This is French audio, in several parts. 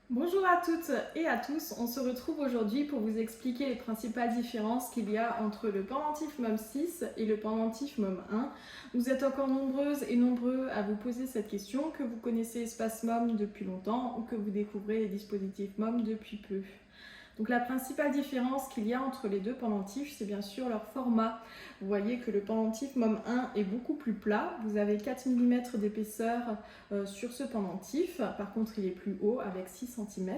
Bonjour à toutes et à tous, on se retrouve aujourd'hui pour vous expliquer les principales différences qu'il y a entre le pendentif MOM 6 et le pendentif MOM 1. Vous êtes encore nombreuses et nombreux à vous poser cette question, que vous connaissez Espace MOM depuis longtemps ou que vous découvrez les dispositifs MOM depuis peu. Donc la principale différence qu'il y a entre les deux pendentifs, c'est bien sûr leur format. Vous voyez que le pendentif MOM 1 est beaucoup plus plat. Vous avez 4 mm d'épaisseur sur ce pendentif. Par contre, il est plus haut avec 6 cm.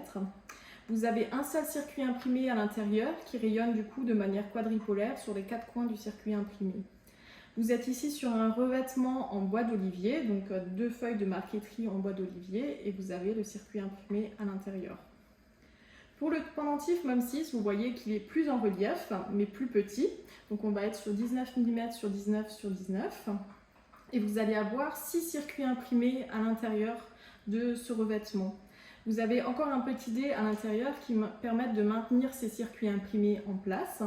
Vous avez un seul circuit imprimé à l'intérieur qui rayonne du coup de manière quadripolaire sur les 4 coins du circuit imprimé. Vous êtes ici sur un revêtement en bois d'olivier, donc 2 feuilles de marqueterie en bois d'olivier, et vous avez le circuit imprimé à l'intérieur. Pour le pendentif MOM 6, vous voyez qu'il est plus en relief, mais plus petit. Donc on va être sur 19 mm sur 19 sur 19. Et vous allez avoir 6 circuits imprimés à l'intérieur de ce revêtement. Vous avez encore un petit dé à l'intérieur qui permet de maintenir ces circuits imprimés en place.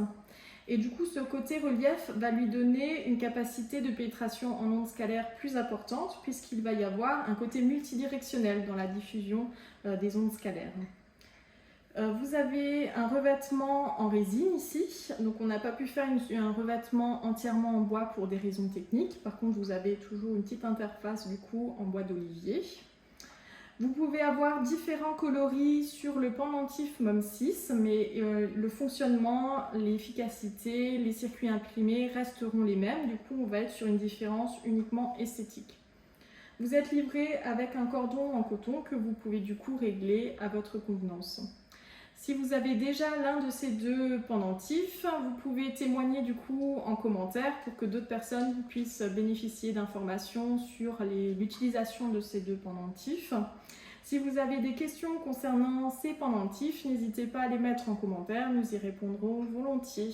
Et du coup, ce côté relief va lui donner une capacité de pénétration en ondes scalaires plus importante, puisqu'il va y avoir un côté multidirectionnel dans la diffusion des ondes scalaires. Vous avez un revêtement en résine ici, donc on n'a pas pu faire un revêtement entièrement en bois pour des raisons techniques. Par contre, vous avez toujours une petite interface du coup en bois d'olivier. Vous pouvez avoir différents coloris sur le pendentif MOM 6, mais le fonctionnement, l'efficacité, les circuits imprimés resteront les mêmes. Du coup, on va être sur une différence uniquement esthétique. Vous êtes livré avec un cordon en coton que vous pouvez du coup régler à votre convenance. Si vous avez déjà l'un de ces deux pendentifs, vous pouvez témoigner du coup en commentaire pour que d'autres personnes puissent bénéficier d'informations sur l'utilisation de ces deux pendentifs. Si vous avez des questions concernant ces pendentifs, n'hésitez pas à les mettre en commentaire, nous y répondrons volontiers.